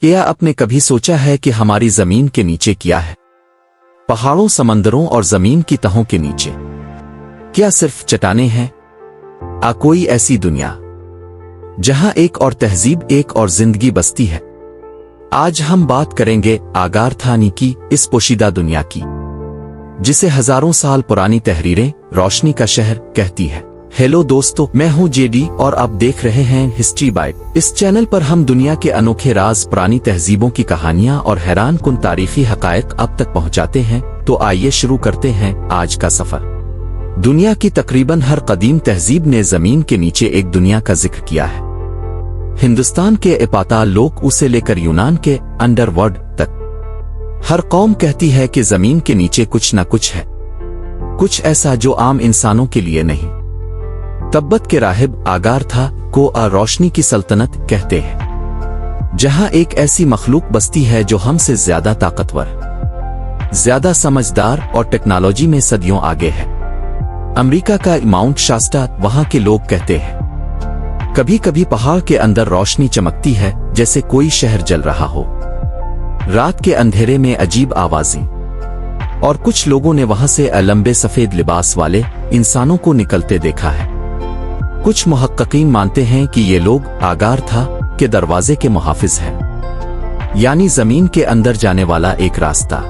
क्या आपने कभी सोचा है कि हमारी जमीन के नीचे क्या है? पहाड़ों, समंदरों और जमीन की तहों के नीचे क्या सिर्फ चट्टानें हैं? कोई ऐसी दुनिया जहां एक और तहजीब, एक और जिंदगी बसती है। आज हम बात करेंगे आगारथानी की, इस पोशीदा दुनिया की जिसे हजारों साल पुरानी तहरीरें रोशनी का शहर कहती है। हेलो दोस्तों, मैं हूं जेडी और आप देख रहे हैं हिस्ट्री बाइट। इस चैनल पर हम दुनिया के अनोखे राज, पुरानी तहजीबों की कहानियां और हैरान कुन तारीखी हकायक आप तक पहुंचाते हैं। तो आइए शुरू करते हैं आज का सफर। दुनिया की तकरीबन हर कदीम तहजीब ने जमीन के नीचे एक दुनिया का जिक्र किया है। हिंदुस्तान के एपाताल लोक उसे लेकर यूनान के अंडरवर्ल्ड तक हर कौम कहती है कि जमीन के नीचे कुछ न कुछ है, कुछ ऐसा जो आम इंसानों के लिए नहीं। तब्बत के राहिब आगारथा को रोशनी की सल्तनत कहते हैं, जहां एक ऐसी मखलूक बसती है जो हमसे ज्यादा ताकतवर, ज्यादा समझदार और टेक्नोलॉजी में सदियों आगे है। अमेरिका का माउंट शास्टा, वहां के लोग कहते हैं कभी कभी पहाड़ के अंदर रोशनी चमकती है जैसे कोई शहर जल रहा हो। रात के अंधेरे में अजीब आवाजें, और कुछ लोगों ने वहां से लंबे सफेद लिबास वाले इंसानों को निकलते देखा है। कुछ मुहक्किकीन मानते हैं कि ये लोग आगारथा के दरवाजे के मुहाफिज हैं, यानी जमीन के अंदर जाने वाला एक रास्ता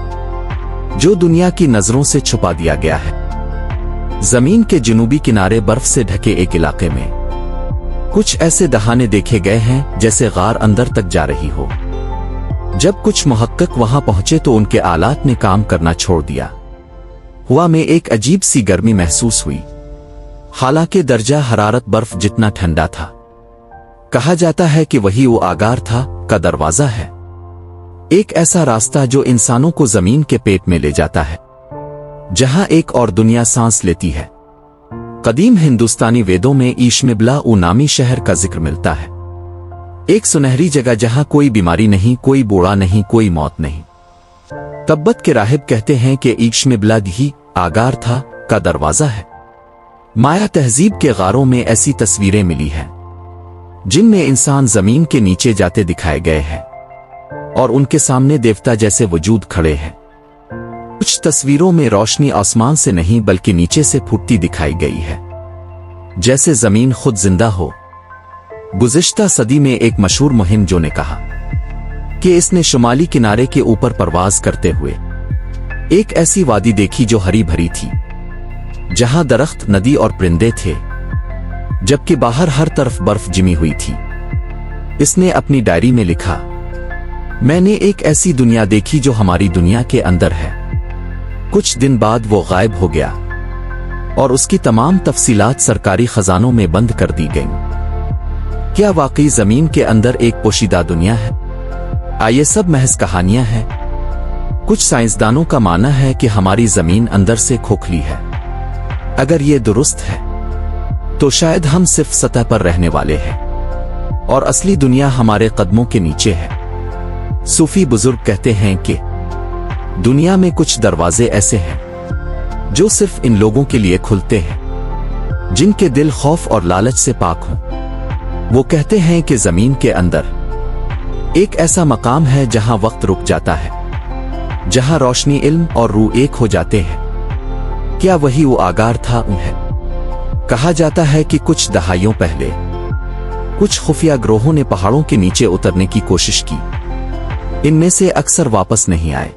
जो दुनिया की नजरों से छुपा दिया गया है। जमीन के जुनूबी किनारे बर्फ से ढके एक इलाके में कुछ ऐसे दहाने देखे गए हैं जैसे गार अंदर तक जा रही हो। जब कुछ मुहक्किक वहां पहुंचे तो उनके आलात ने काम करना छोड़ दिया। हवा में एक अजीब सी गर्मी महसूस हुई, हालांकि दर्जा हरारत बर्फ जितना ठंडा था। कहा जाता है कि वही वो आगारथा का दरवाजा है, एक ऐसा रास्ता जो इंसानों को जमीन के पेट में ले जाता है, जहां एक और दुनिया सांस लेती है। कदीम हिंदुस्तानी वेदों में ईशमिबला नामी शहर का जिक्र मिलता है, एक सुनहरी जगह जहां कोई बीमारी नहीं, कोई बूढ़ा नहीं, कोई मौत नहीं। तब्बत के राहिब कहते हैं कि ईशमिबला ही आगारथा का दरवाजा है। माया तहजीब के गारों में ऐसी तस्वीरें मिली हैं जिनमें इंसान जमीन के नीचे जाते दिखाए गए हैं और उनके सामने देवता जैसे वजूद खड़े हैं। कुछ तस्वीरों में रोशनी आसमान से नहीं बल्कि नीचे से फूटती दिखाई गई है, जैसे जमीन खुद जिंदा हो। गुज़िश्ता सदी में एक मशहूर मुहिमजो ने कहा कि इसने शुमाली किनारे के ऊपर परवाज करते हुए एक ऐसी वादी देखी जो हरी भरी थी, जहां दरख्त, नदी और परिंदे थे, जबकि बाहर हर तरफ बर्फ जिमी हुई थी। इसने अपनी डायरी में लिखा, मैंने एक ऐसी दुनिया देखी जो हमारी दुनिया के अंदर है। कुछ दिन बाद वो गायब हो गया और उसकी तमाम तफसीलात सरकारी खजानों में बंद कर दी गईं। क्या वाकई जमीन के अंदर एक पोशीदा दुनिया है? ये सब महज कहानियां हैं। कुछ साइंसदानों का मानना है कि हमारी जमीन अंदर से खोखली है। अगर ये दुरुस्त है तो शायद हम सिर्फ सतह पर रहने वाले हैं और असली दुनिया हमारे कदमों के नीचे है। सूफी बुजुर्ग कहते हैं कि दुनिया में कुछ दरवाजे ऐसे हैं जो सिर्फ इन लोगों के लिए खुलते हैं जिनके दिल खौफ और लालच से पाक हों। वो कहते हैं कि जमीन के अंदर एक ऐसा मकाम है जहां वक्त रुक जाता है, जहां रोशनी, इल्म और रूह एक हो जाते हैं। क्या वही वो आगारथा है? कहा जाता है कि कुछ दहाइयों पहले कुछ खुफिया ग्रोहों ने पहाड़ों के नीचे उतरने की कोशिश की। इनमें से अक्सर वापस नहीं आए,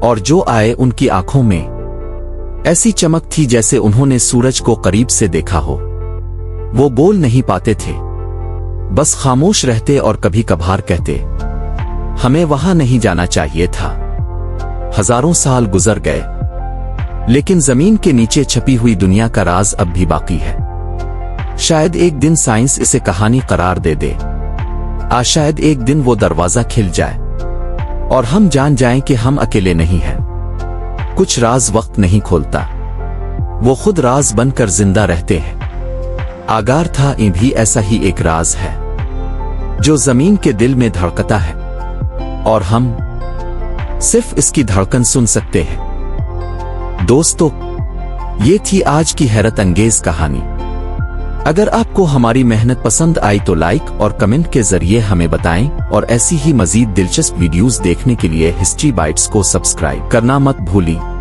और जो आए उनकी आंखों में ऐसी चमक थी जैसे उन्होंने सूरज को करीब से देखा हो। वो बोल नहीं पाते थे, बस खामोश रहते और कभी कभार कहते, हमें वहां नहीं जाना चाहिए था। हजारों साल गुजर गए, लेकिन जमीन के नीचे छपी हुई दुनिया का राज अब भी बाकी है। शायद एक दिन साइंस इसे कहानी करार दे दे। शायद एक दिन वो दरवाजा खिल जाए और हम जान जाएं कि हम अकेले नहीं हैं। कुछ राज वक्त नहीं खोलता, वो खुद राज बनकर जिंदा रहते हैं। आगारथा भी ऐसा ही एक राज है जो जमीन के दिल में धड़कता है और हम सिर्फ इसकी धड़कन सुन सकते हैं। दोस्तों, ये थी आज की हैरत अंगेज कहानी। اگر آپ کو ہماری محنت پسند آئی تو لائک اور کمنٹ کے ذریعے ہمیں بتائیں، اور ایسی ہی مزید دلچسپ ویڈیوز دیکھنے کے لیے ہسٹری بائٹس کو سبسکرائب کرنا مت بھولیں۔